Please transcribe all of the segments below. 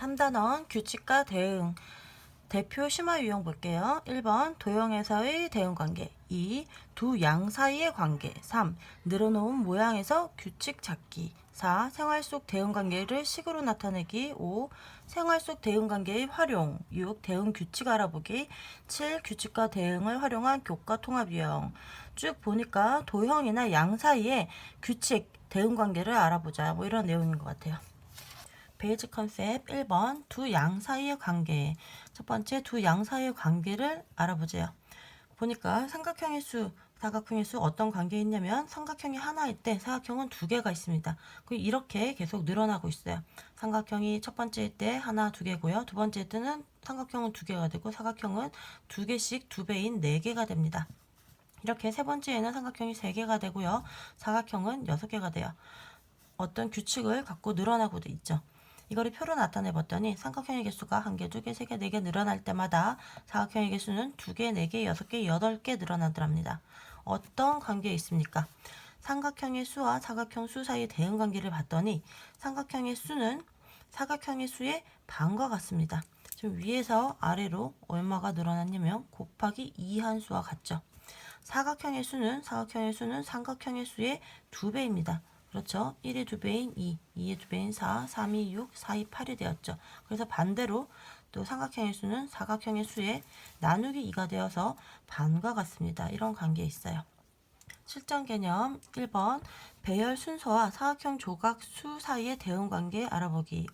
3단원 규칙과 대응. 대표 심화 유형 볼게요. 1번 도형에서의 대응관계. 2. 두 양 사이의 관계. 3. 늘어놓은 모양에서 규칙 찾기. 4. 생활 속 대응관계를 식으로 나타내기. 5. 생활 속 대응관계의 활용. 6. 대응 규칙 알아보기. 7. 규칙과 대응을 활용한 교과 통합 유형. 쭉 보니까 도형이나 양 사이의 규칙, 대응관계를 알아보자. 뭐 이런 내용인 것 같아요. 베이직 컨셉 1번 두 양 사이의 관계. 첫 번째 두 양 사이의 관계를 알아보세요. 보니까 삼각형의 수, 사각형의 수 어떤 관계에 있냐면 삼각형이 하나일 때 사각형은 두 개가 있습니다. 이렇게 계속 늘어나고 있어요. 삼각형이 첫 번째일 때 하나, 두 개고요. 두 번째 때는 삼각형은 두 개가 되고 사각형은 두 개씩 두 배인 네 개가 됩니다. 이렇게 세 번째에는 삼각형이 세 개가 되고요. 사각형은 여섯 개가 돼요. 어떤 규칙을 갖고 늘어나고 있죠. 이거를 표로 나타내 봤더니 삼각형의 개수가 1개, 2개, 3개, 4개 늘어날 때마다 사각형의 개수는 2개, 4개, 6개, 8개 늘어나더랍니다. 어떤 관계에 있습니까? 삼각형의 수와 사각형 수 사이의 대응관계를 봤더니 삼각형의 수는 사각형의 수의 반과 같습니다. 지금 위에서 아래로 얼마가 늘어났냐면 곱하기 2한 수와 같죠. 사각형의 수는 삼각형의 수의 2배입니다. 그렇죠. 1의 2배인 2, 2의 2배인 4, 3이 6, 4이 8이 되었죠. 그래서 반대로 또 삼각형의 수는 사각형의 수의 나누기 2가 되어서 반과 같습니다. 이런 관계에 있어요. 실전 개념 1번 배열 순서와 사각형 조각 수 사이의 대응 관계 알아보기.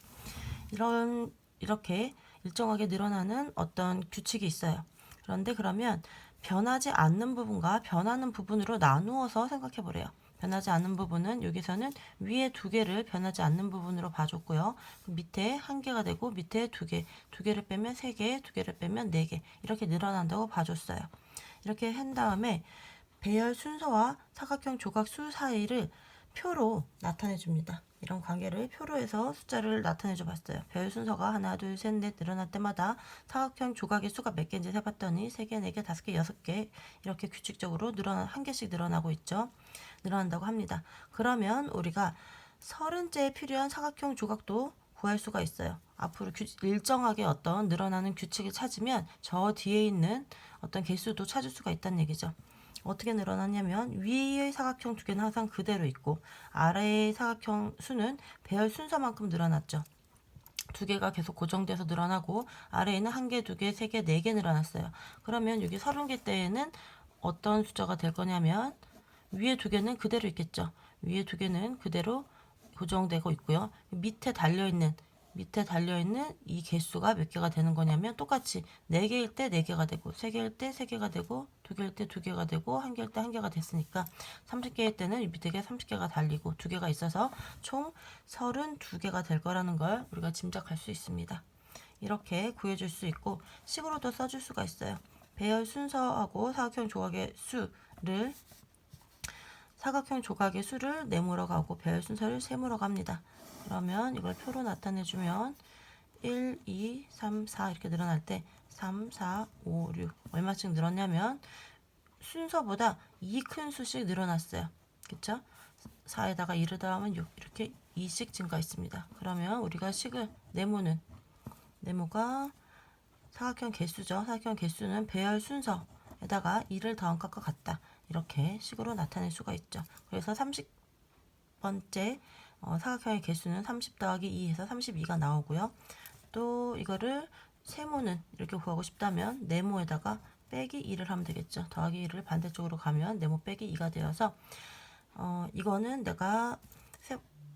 이렇게 일정하게 늘어나는 어떤 규칙이 있어요. 그런데 그러면 변하지 않는 부분과 변하는 부분으로 나누어서 생각해 보래요. 변하지 않는 부분은 여기서는 위에 두 개를 변하지 않는 부분으로 봐줬고요. 밑에 한 개가 되고 밑에 두 개, 두 개를 빼면 세 개, 두 개를 빼면 네 개 이렇게 늘어난다고 봐줬어요. 이렇게 한 다음에 배열 순서와 사각형 조각 수 사이를 표로 나타내 줍니다. 이런 관계를 표로 해서 숫자를 나타내 줘 봤어요. 배열 순서가 하나, 둘, 셋, 넷 늘어날 때마다 사각형 조각의 수가 몇 개인지 세봤더니 3개, 4개, 5개, 6개 이렇게 규칙적으로 한 개씩 늘어나고 있죠. 늘어난다고 합니다. 그러면 우리가 30째에 필요한 사각형 조각도 구할 수가 있어요. 앞으로 일정하게 어떤 늘어나는 규칙을 찾으면 저 뒤에 있는 어떤 개수도 찾을 수가 있다는 얘기죠. 어떻게 늘어났냐면 위의 사각형 두 개는 항상 그대로 있고 아래의 사각형 수는 배열 순서만큼 늘어났죠. 두 개가 계속 고정돼서 늘어나고 아래에는 한 개, 두 개, 세 개, 네 개 늘어났어요. 그러면 여기 30개 때에는 어떤 숫자가 될 거냐면 위에 두 개는 그대로 있겠죠. 위에 두 개는 그대로 고정되고 있고요. 밑에 달려있는 이 개수가 몇 개가 되는 거냐면 똑같이 4개일 때 4개가 되고 3개일 때 3개가 되고 2개일 때 2개가 되고 1개일 때 1개가 됐으니까 30개일 때는 이 밑에 게 30개가 달리고 2개가 있어서 총 32개가 될 거라는 걸 우리가 짐작할 수 있습니다. 이렇게 구해줄 수 있고 식으로도 써줄 수가 있어요. 배열 순서하고 사각형 조각의 수를 네모로 가고 배열 순서를 세모로 갑니다. 그러면 이걸 표로 나타내주면 1, 2, 3, 4 이렇게 늘어날 때 3, 4, 5, 6 얼마씩 늘었냐면 순서보다 2 큰 수씩 늘어났어요. 그쵸? 4에다가 2를 더하면 6 이렇게 2씩 증가했습니다. 그러면 우리가 네모가 사각형 개수죠. 사각형 개수는 배열 순서에다가 2를 더한 것과 같다. 이렇게 식으로 나타낼 수가 있죠. 그래서 30번째 사각형의 개수는 30 더하기 2해서 32가 나오고요. 또 이거를 세모는 이렇게 구하고 싶다면 네모에다가 빼기 2를 하면 되겠죠. 더하기 2를 반대쪽으로 가면 네모 빼기 2가 되어서 이거는 내가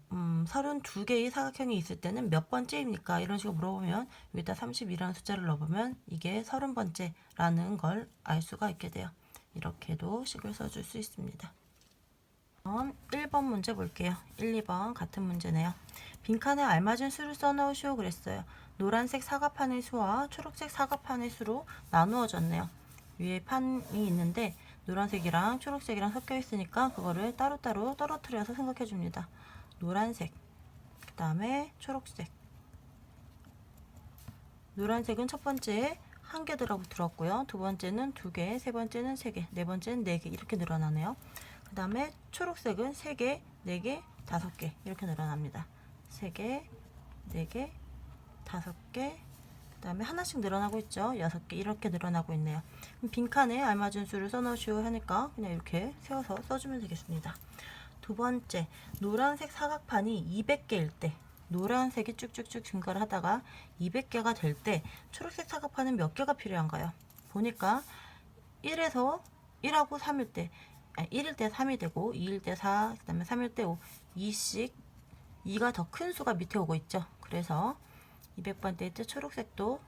32개의 사각형이 있을 때는 몇 번째입니까? 이런 식으로 물어보면 여기다 32라는 숫자를 넣어보면 이게 30번째라는 걸 알 수가 있게 돼요. 이렇게도 식을 써줄 수 있습니다. 1번 문제 볼게요. 1, 2번 같은 문제네요. 빈칸에 알맞은 수를 써넣으시오 그랬어요. 노란색 사각판의 수와 초록색 사각판의 수로 나누어졌네요. 위에 판이 있는데 노란색이랑 초록색이랑 섞여 있으니까 그거를 따로따로 떨어뜨려서 생각해 줍니다. 노란색, 그 다음에 초록색. 노란색은 첫 번째에 한 개 들었고요. 두 번째는 2개, 세 번째는 3개, 네 번째는 4개 이렇게 늘어나네요. 그 다음에 초록색은 3개, 4개, 5개 이렇게 늘어납니다. 3개, 4개, 5개, 그 다음에 하나씩 늘어나고 있죠. 6개 이렇게 늘어나고 있네요. 그럼 빈칸에 알맞은 수를 써놓으시오 하니까 그냥 이렇게 세워서 써주면 되겠습니다. 두 번째, 노란색 사각판이 200개일 때, 노란색이 쭉쭉쭉 증가를 하다가 200개가 될 때 초록색 사각판은 몇 개가 필요한가요? 보니까 1에서 1하고 3일 때 1일 때 3이 되고 2일 때 4, 그 다음에 3일 때 5, 2씩 2가 더 큰 수가 밑에 오고 있죠. 그래서 200번대일 때 초록색도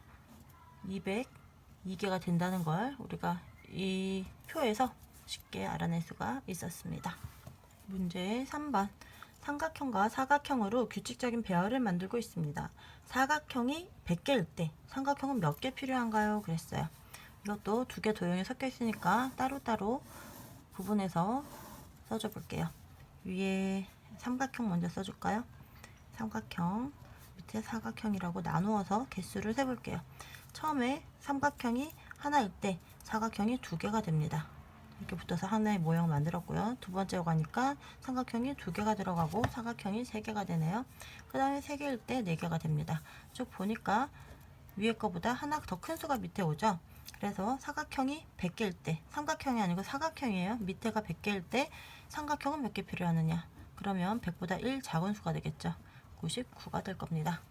202개가 된다는 걸 우리가 이 표에서 쉽게 알아낼 수가 있었습니다. 문제 3번. 삼각형과 사각형으로 규칙적인 배열을 만들고 있습니다. 사각형이 100개일 때 삼각형은 몇 개 필요한가요? 그랬어요. 이것도 두 개 도형이 섞여 있으니까 따로따로 구분해서 써줘 볼게요. 위에 삼각형 먼저 써줄까요? 삼각형, 밑에 사각형이라고 나누어서 개수를 세볼게요. 처음에 삼각형이 하나일 때 사각형이 2개가 됩니다. 이렇게 붙어서 하나의 모양을 만들었고요. 두 번째로 가니까 삼각형이 2개가 들어가고 사각형이 3개가 되네요. 그 다음에 3개일 때 4개가 됩니다. 쭉 보니까 위에 거보다 하나 더 큰 수가 밑에 오죠. 그래서 사각형이 100개일 때, 삼각형이 아니고 사각형이에요. 밑에가 100개일 때 삼각형은 몇 개 필요하느냐? 그러면 100보다 1 작은 수가 되겠죠. 99가 될 겁니다.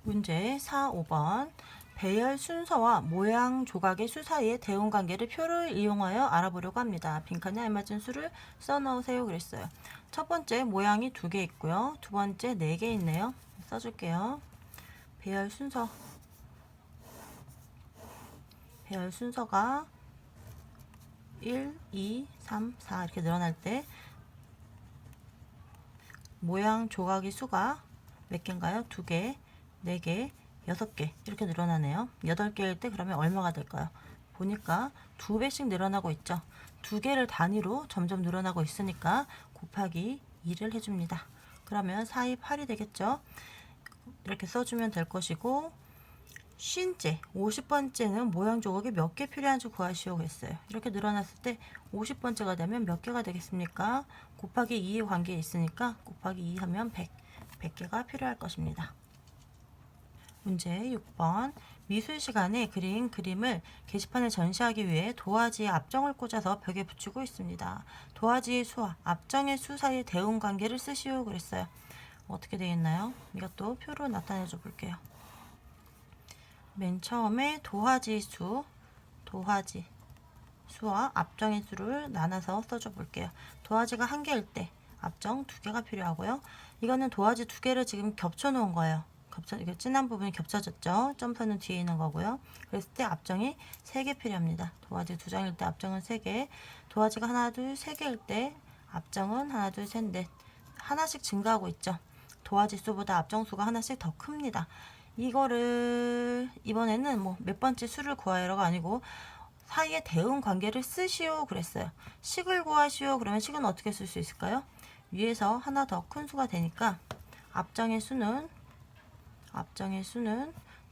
문제 4, 5번. 배열 순서와 모양 조각의 수 사이의 대응 관계를 표를 이용하여 알아보려고 합니다. 빈칸에 알맞은 수를 써 넣으세요 그랬어요. 첫 번째 모양이 2개 있고요. 두 번째 4개 있네요. 써줄게요. 배열 순서가 1, 2, 3, 4 이렇게 늘어날 때 모양 조각의 수가 몇 개인가요? 2개, 4개, 6개 이렇게 늘어나네요. 8개일 때 그러면 얼마가 될까요? 보니까 2배씩 늘어나고 있죠. 2개를 단위로 점점 늘어나고 있으니까 곱하기 2를 해줍니다. 그러면 4, 2, 8이 되겠죠. 이렇게 써주면 될 것이고 50째, 50번째는 모양 조각이 몇 개 필요한지 구하시오 했어요. 이렇게 늘어났을 때 50번째가 되면 몇 개가 되겠습니까? 곱하기 2의 관계에 있으니까 곱하기 2 하면 100개가 필요할 것입니다. 문제 6번. 미술 시간에 그린 그림을 게시판에 전시하기 위해 도화지에 앞정을 꽂아서 벽에 붙이고 있습니다. 도화지의 수와 앞정의 수 사이의 대응 관계를 쓰시오 그랬어요. 어떻게 되겠나요? 이것도 표로 나타내 줘 볼게요. 맨 처음에 도화지 수와 앞정의 수를 나눠서 써줘 볼게요. 도화지가 1개일 때 앞정 2개가 필요하고요. 이거는 도화지 2개를 지금 겹쳐 놓은 거예요. 이게 진한 부분이 겹쳐졌죠. 점선은 뒤에 있는 거고요. 그랬을 때 앞정이 3개 필요합니다. 도화지 2장일 때 앞정은 3개, 도화지가 하나, 둘, 3개일 때 앞정은 하나, 둘, 셋, 넷 하나씩 증가하고 있죠. 도화지 수보다 앞정 수가 하나씩 더 큽니다. 이거를 이번에는 뭐 몇 번째 수를 구하여가 아니고 사이의 대응 관계를 쓰시오 그랬어요. 식을 구하시오 그러면 식은 어떻게 쓸 수 있을까요? 위에서 하나 더 큰 수가 되니까 앞정의 수는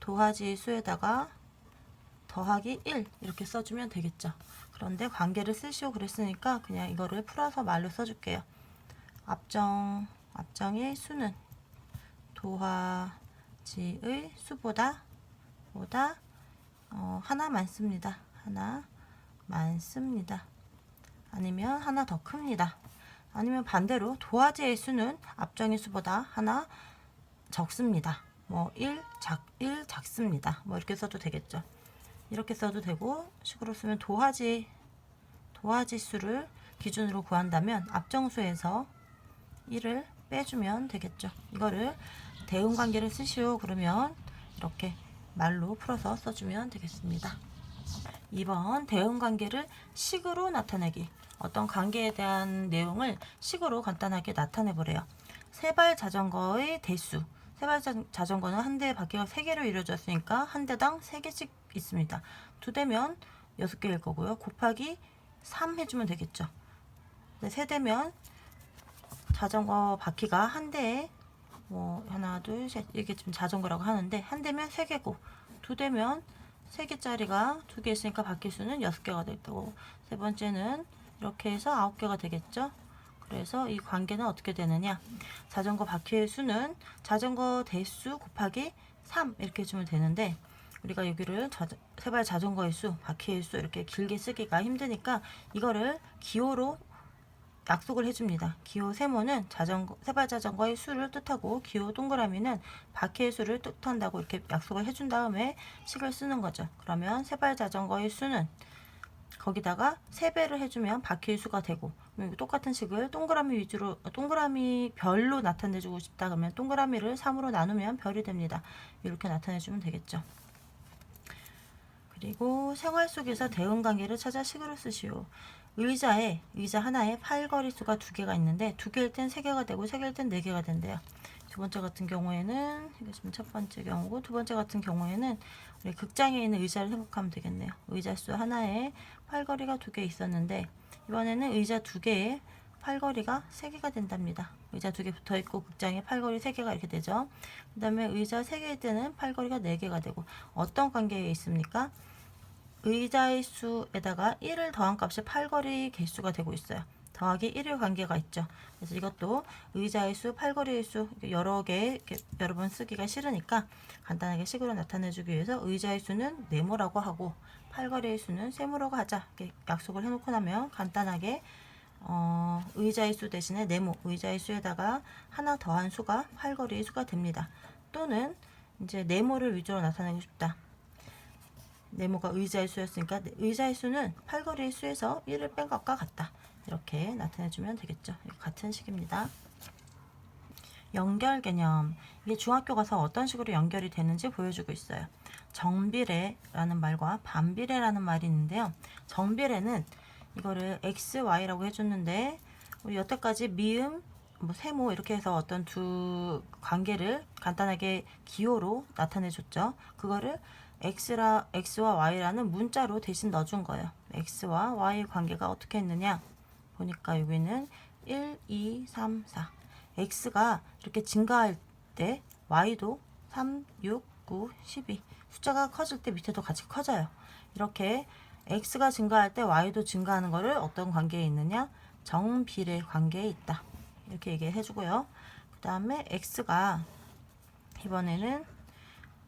도화지의 수에다가 더하기 1 이렇게 써주면 되겠죠. 그런데 관계를 쓰시오 그랬으니까 그냥 이거를 풀어서 말로 써줄게요. 앞정의 수는 도화지의 수보다 하나 많습니다. 아니면 하나 더 큽니다. 아니면 반대로 도화지의 수는 앞정의 수보다 하나 적습니다. 뭐 1 작습니다. 뭐 이렇게 써도 되겠죠. 이렇게 써도 되고 식으로 쓰면 도화지 수를 기준으로 구한다면 앞정수에서 1을 빼주면 되겠죠. 이거를 대응 관계를 쓰시오 그러면 이렇게 말로 풀어서 써주면 되겠습니다. 2번 대응 관계를 식으로 나타내기. 어떤 관계에 대한 내용을 식으로 간단하게 나타내 보래요. 세발 자전거의 대수. 세발 자전거는 한 대의 바퀴가 3개로 이루어졌으니까 한 대당 3개씩 있습니다. 2대면 6개일 거고요. 곱하기 3 해주면 되겠죠. 3대면 자전거 바퀴가 한 대에 뭐 하나, 둘, 셋 이렇게 좀 자전거라고 하는데 한 대면 3개고 2대면 3개짜리가 2개 있으니까 바퀴 수는 6개가 될 거고 세 번째는 이렇게 해서 9개가 되겠죠. 그래서 이 관계는 어떻게 되느냐? 자전거 바퀴의 수는 자전거 대수 곱하기 3 이렇게 해주면 되는데, 우리가 여기를 세발 자전거의 수, 바퀴의 수 이렇게 길게 쓰기가 힘드니까 이거를 기호로 약속을 해줍니다. 기호 세모는 세발 자전거의 수를 뜻하고, 기호 동그라미는 바퀴의 수를 뜻한다고 이렇게 약속을 해준 다음에 식을 쓰는 거죠. 그러면 세발 자전거의 수는 거기다가 3배를 해주면 바퀴의 수가 되고, 똑같은 식을 동그라미 위주로, 동그라미 별로 나타내주고 싶다 그러면 동그라미를 3으로 나누면 별이 됩니다. 이렇게 나타내주면 되겠죠. 그리고 생활 속에서 대응관계를 찾아 식으로 쓰시오. 의자 하나에 팔걸이 수가 2개가 있는데 2개일 땐 3개가 되고 3개일 땐 4개가 된대요. 두 번째 같은 경우에는, 이게 지금 첫 번째 경우고, 두 번째 같은 경우에는 우리 극장에 있는 의자를 생각하면 되겠네요. 의자 수 하나에 팔걸이가 2개 있었는데 이번에는 의자 2개에 팔걸이가 3개가 된답니다. 의자 2개 붙어 있고 극장에 팔걸이 3개가 이렇게 되죠. 그 다음에 의자 3개일 때는 팔걸이가 4개가 되고, 어떤 관계에 있습니까? 의자의 수에다가 1을 더한 값이 팔걸이 개수가 되고 있어요. 더하기 1의 관계가 있죠. 그래서 이것도 의자의 수, 팔걸이의 수 여러 개 여러 번 쓰기가 싫으니까 간단하게 식으로 나타내주기 위해서 의자의 수는 네모라고 하고 팔걸이의 수는 세모라고 하자, 이렇게 약속을 해놓고 나면 간단하게 의자의 수 대신에 네모, 의자의 수에다가 하나 더한 수가 팔걸이의 수가 됩니다. 또는 이제 네모를 위주로 나타내고 싶다. 네모가 의자의 수였으니까 의자의 수는 팔걸이의 수에서 1을 뺀 것과 같다. 이렇게 나타내주면 되겠죠. 같은 식입니다. 연결 개념. 이게 중학교 가서 어떤 식으로 연결이 되는지 보여주고 있어요. 정비례라는 말과 반비례라는 말이 있는데요. 정비례는 이거를 x, y라고 해줬는데, 우리 여태까지 미음, 세모 이렇게 해서 어떤 두 관계를 간단하게 기호로 나타내줬죠. 그거를 x와 y라는 문자로 대신 넣어준 거예요. x와 y 관계가 어떻게 했느냐 보니까 여기는 1, 2, 3, 4. x가 이렇게 증가할 때 y도 3, 6, 9, 12. 숫자가 커질 때 밑에도 같이 커져요. 이렇게 x가 증가할 때 y도 증가하는 거를 어떤 관계에 있느냐? 정비례 관계에 있다. 이렇게 얘기해 주고요. 그 다음에 x가 이번에는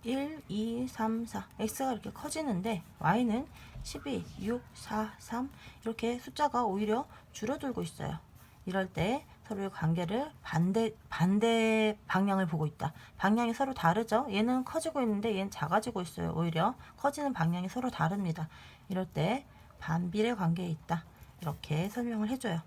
1, 2, 3, 4. x가 이렇게 커지는데 y는 12, 6, 4, 3 이렇게 숫자가 오히려 줄어들고 있어요. 이럴 때 서로의 관계를 반대 방향을 보고 있다. 방향이 서로 다르죠. 얘는 커지고 있는데 얘는 작아지고 있어요. 오히려 커지는 방향이 서로 다릅니다. 이럴 때 반비례 관계에 있다. 이렇게 설명을 해줘요.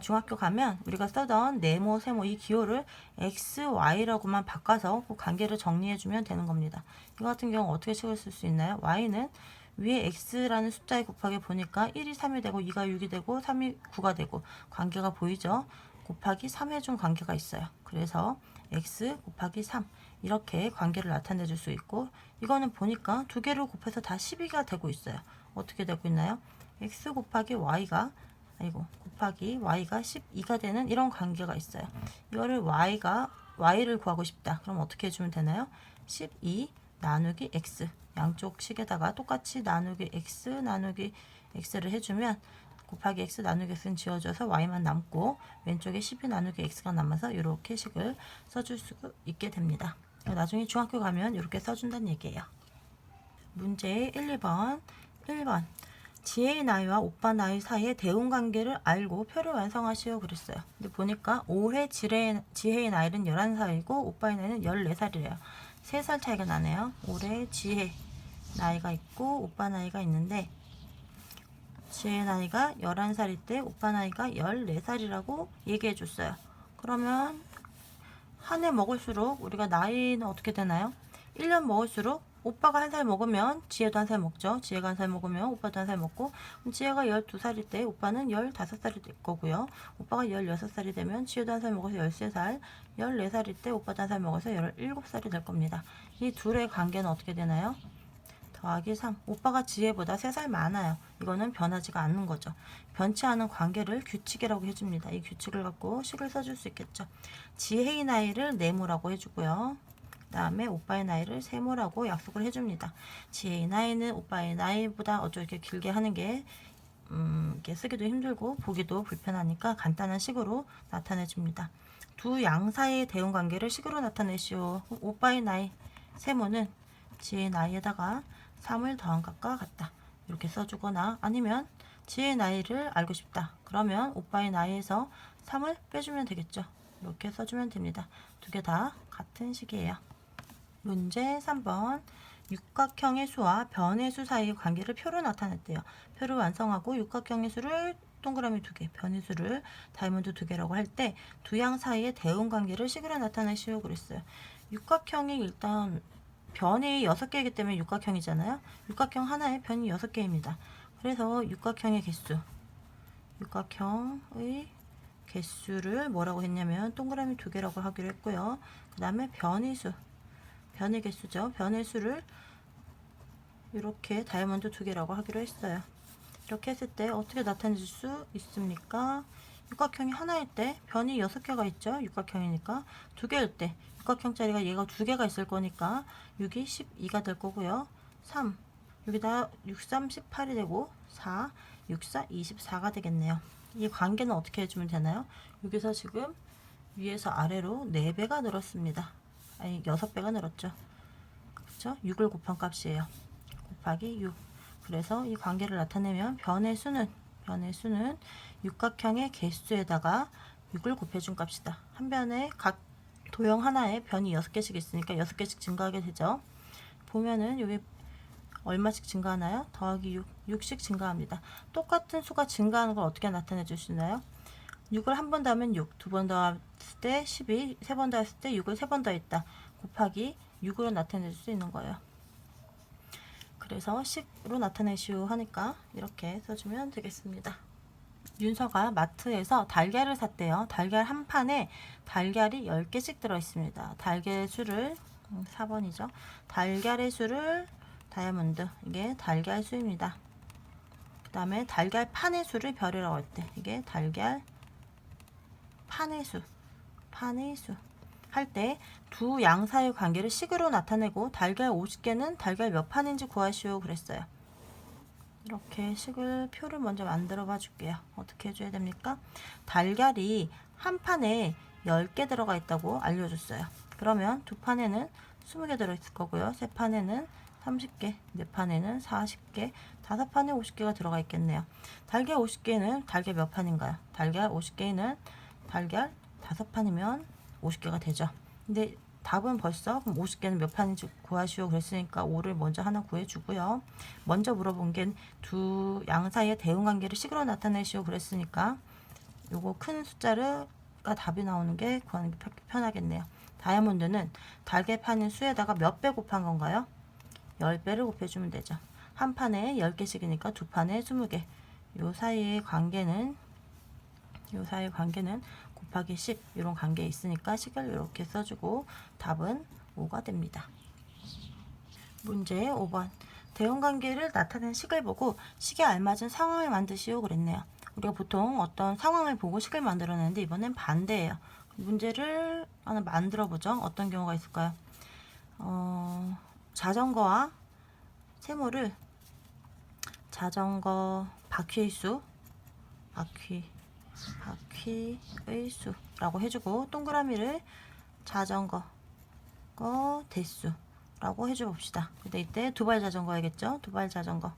중학교 가면 우리가 쓰던 네모, 세모 이 기호를 x, y라고만 바꿔서 그 관계를 정리해주면 되는 겁니다. 이거 같은 경우 어떻게 식을 쓸 수 있나요? y는 위에 x라는 숫자에 곱하기 보니까 1이 3이 되고 2가 6이 되고 3이 9가 되고 관계가 보이죠? 곱하기 3 해준 관계가 있어요. 그래서 x 곱하기 3 이렇게 관계를 나타내 줄 수 있고, 이거는 보니까 두 개를 곱해서 다 12가 되고 있어요. 어떻게 되고 있나요? x 곱하기 y가 곱하기 y가 12가 되는 이런 관계가 있어요. 이거를 y를 구하고 싶다. 그럼 어떻게 해주면 되나요? 12 나누기 x, 양쪽 식에다가 똑같이 나누기 x 나누기 x를 해주면 곱하기 x 나누기 x는 지워져서 y만 남고 왼쪽에 12 나누기 x가 남아서 이렇게 식을 써줄 수 있게 됩니다. 나중에 중학교 가면 이렇게 써준다는 얘기예요. 문제 1, 2번. 1번. 지혜의 나이와 오빠 나이 사이의 대응관계를 알고 표를 완성하시오 그랬어요. 근데 보니까 올해 지혜의 나이는 11살이고 오빠의 나이는 14살이래요. 3살 차이가 나네요. 올해 지혜 나이가 있고 오빠 나이가 있는데, 지혜 나이가 11살일 때 오빠 나이가 14살이라고 얘기해 줬어요. 그러면 한 해 먹을수록 우리가 나이는 어떻게 되나요? 1년 먹을수록 오빠가 1살 먹으면 지혜도 1살 먹죠. 지혜가 1살 먹으면 오빠도 1살 먹고, 지혜가 12살일 때 오빠는 15살이 될 거고요. 오빠가 16살이 되면 지혜도 1살 먹어서 13살, 14살일 때 오빠도 1살 먹어서 17살이 될 겁니다. 이 둘의 관계는 어떻게 되나요? 더하기 3. 오빠가 지혜보다 3살 많아요. 이거는 변하지가 않는 거죠. 변치 않은 관계를 규칙이라고 해줍니다. 이 규칙을 갖고 식을 써줄 수 있겠죠. 지혜의 나이를 네모라고 해주고요. 그 다음에 오빠의 나이를 세모라고 약속을 해줍니다. 지혜의 나이는 오빠의 나이보다 이렇게 길게 하는 게 이렇게 쓰기도 힘들고 보기도 불편하니까 간단한 식으로 나타내 줍니다. 두 양 사이의 대응 관계를 식으로 나타내시오. 오빠의 나이 세모는 지의 나이에다가 3을 더한 것과 같다. 이렇게 써주거나 아니면 지의 나이를 알고 싶다. 그러면 오빠의 나이에서 3을 빼주면 되겠죠. 이렇게 써주면 됩니다. 두 개 다 같은 식이에요. 문제 3번. 육각형의 수와 변의 수 사이의 관계를 표로 나타냈대요. 표를 완성하고 육각형의 수를 동그라미 2개, 변의 수를 다이아몬드 2개라고 할 때 두 양 사이의 대응 관계를 식으로 나타내시오 그랬어요. 육각형이 일단 변이 6개이기 때문에 육각형이잖아요. 육각형 하나에 변이 6개입니다. 그래서 육각형의 육각형의 개수를 뭐라고 했냐면 동그라미 2개라고 하기로 했고요. 그 다음에 변의 개수죠. 변의 수를 이렇게 다이아몬드 2개라고 하기로 했어요. 이렇게 했을 때 어떻게 나타낼 수 있습니까? 육각형이 하나일 때 변이 6개가 있죠. 육각형이니까 2개일 때 육각형짜리가 얘가 2개가 있을 거니까 6이 12가 될 거고요. 3 여기다 6, 3, 18이 되고 4, 6, 4, 24가 되겠네요. 이 관계는 어떻게 해주면 되나요? 여기서 지금 위에서 아래로 4배가 늘었습니다. 아니 6배가 늘었죠. 그렇죠? 6을 곱한 값이에요. 곱하기 6. 그래서 이 관계를 나타내면 변의 수는 육각형의 개수에다가 6을 곱해준 값이다. 한 변에 각 도형 하나에 변이 6개씩 있으니까 6개씩 증가하게 되죠. 보면은 여기 얼마씩 증가하나요? 더하기 6씩 증가합니다. 똑같은 수가 증가하는 걸 어떻게 나타내 주시나요? 6을 한 번 더하면 6, 두 번 더했을 때 12, 세 번 더했을 때 6을 3번 더했다. 곱하기 6으로 나타낼 수 있는 거예요. 그래서 10으로 나타내시오 하니까 이렇게 써주면 되겠습니다. 윤서가 마트에서 달걀을 샀대요. 달걀 한 판에 달걀이 10개씩 들어있습니다. 달걀의 수를 4번이죠. 달걀의 수를 다이아몬드, 이게 달걀 수입니다. 그 다음에 달걀 판의 수를 별이라고 할 때 이게 달걀 판의 수 할 때 두 양 사이의 관계를 식으로 나타내고 달걀 50개는 달걀 몇 판인지 구하시오 그랬어요. 이렇게 표를 먼저 만들어 봐 줄게요. 어떻게 해줘야 됩니까? 달걀이 한 판에 10개 들어가 있다고 알려줬어요. 그러면 두 판에는 20개 들어있을 거고요. 세 판에는 30개, 네 판에는 40개, 다섯 판에 50개가 들어가 있겠네요. 달걀 50개는 달걀 몇 판인가요? 달걀 50개는 달걀 5판이면 50개가 되죠. 근데 답은 벌써 그럼 50개는 몇 판인지 구하시오 그랬으니까 5를 먼저 하나 구해주고요. 먼저 물어본 게 두 양 사이의 대응 관계를 식으로 나타내시오 그랬으니까 요거 큰 숫자가 답이 나오는 게 구하는 게 편하겠네요. 다이아몬드는 달걀 판인 수에다가 몇 배 곱한 건가요? 10배를 곱해주면 되죠. 한 판에 10개씩이니까 두 판에 20개. 요 사이의 관계는 곱하기 10 이런 관계에 있으니까 식을 이렇게 써주고 답은 5가 됩니다. 문제 5번. 대응관계를 나타낸 식을 보고 식에 알맞은 상황을 만드시오 그랬네요. 우리가 보통 어떤 상황을 보고 식을 만들어내는데 이번엔 반대예요. 문제를 하나 만들어 보죠. 어떤 경우가 있을까요? 자전거와 세모를 자전거 바퀴의 수라고 해주고 동그라미를 자전거 대수라고 해줘 봅시다. 근데 이때 두발 자전거야겠죠? 두발 자전거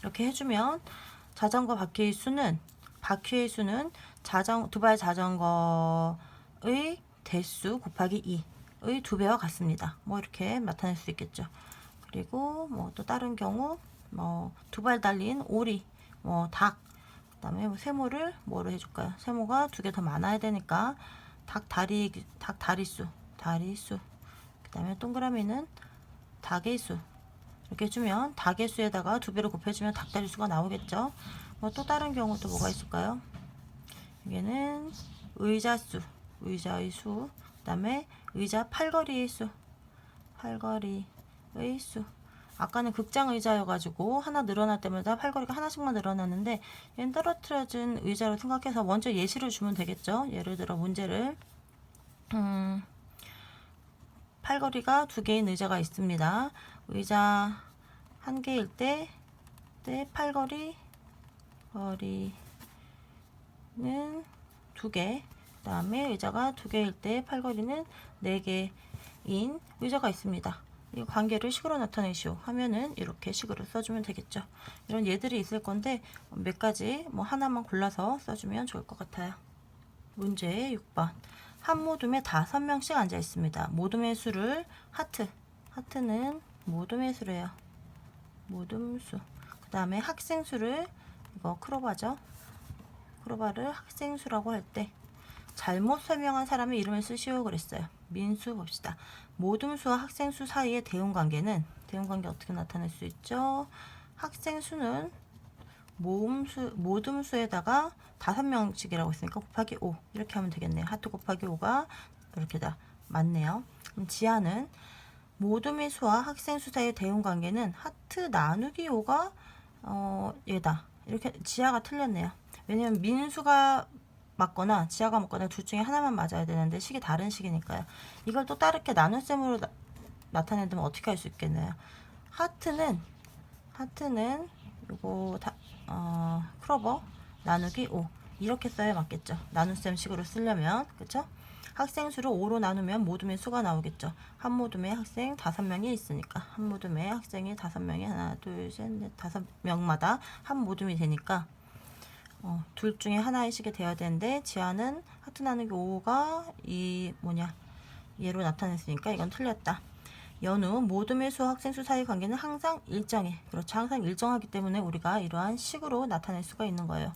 이렇게 해주면 자전거 바퀴의 수는 두발 자전거의 대수 곱하기 2의 2배와 같습니다. 뭐 이렇게 나타낼 수 있겠죠. 그리고 뭐 또 다른 경우 뭐 두발 달린 오리, 뭐 닭, 그다음에 뭐 세모를 뭐로 해줄까요? 세모가 2개 더 많아야 되니까 다리수, 그다음에 동그라미는 닭의 수 이렇게 해주면 닭의 수에다가 2배를 곱해주면 닭다리 수가 나오겠죠. 뭐 또 다른 경우도 뭐가 있을까요? 여기는 의자의 수, 그다음에 의자 팔걸이의 수. 아까는 극장 의자여가지고 하나 늘어날 때마다 팔걸이가 하나씩만 늘어났는데 얘는 떨어뜨려진 의자로 생각해서 먼저 예시를 주면 되겠죠. 예를 들어 문제를 팔걸이가 2개인 의자가 있습니다. 의자 1개일 때 팔걸이 허리는 2개, 그 다음에 의자가 2개일 때 팔걸이는 4개인 의자가 있습니다. 이 관계를 식으로 나타내시오 하면은 이렇게 식으로 써주면 되겠죠. 이런 예들이 있을 건데 몇 가지 뭐 하나만 골라서 써주면 좋을 것 같아요. 문제 6번. 한 모둠에 5명씩 앉아 있습니다. 모둠의 수를 하트는 모둠의 수래요. 모둠수. 그 다음에 학생 수를, 이거 크로바죠. 크로바를 학생 수라고 할 때 잘못 설명한 사람의 이름을 쓰시오 그랬어요. 민수 봅시다. 모둠수와 학생 수 사이의 대응 관계 어떻게 나타낼 수 있죠? 학생 수는 모둠수에다가 5명씩이라고 했으니까 곱하기 5 이렇게 하면 되겠네요. 하트 곱하기 5가 이렇게 다 맞네요. 그럼 지하는 모둠의 수와 학생 수 사이의 대응 관계는 하트 나누기 5가 얘다. 이렇게 지하가 틀렸네요. 왜냐면 민수가 맞거나 지하가 맞거나 둘 중에 하나만 맞아야 되는데 식이 다른 식이니까요. 이걸 또 다르게 나눗셈으로 나타내면 어떻게 할 수 있겠나요? 하트는 요거 크로버 나누기 5 이렇게 써야 맞겠죠. 나눗셈 식으로 쓰려면 그쵸? 학생 수를 5로 나누면 모둠의 수가 나오겠죠. 한 모둠에 학생 5명이 있으니까 한 모둠에 학생이 5명이 하나 둘 셋 넷 5명마다 한 모둠이 되니까 둘 중에 하나의 식이 되어야 되는데 지하는 하트 나누기 5가 얘로 나타냈으니까 이건 틀렸다. 연우 모둠의 수와 학생 수 사이 관계는 항상 일정해. 그렇죠. 항상 일정하기 때문에 우리가 이러한 식으로 나타낼 수가 있는 거예요.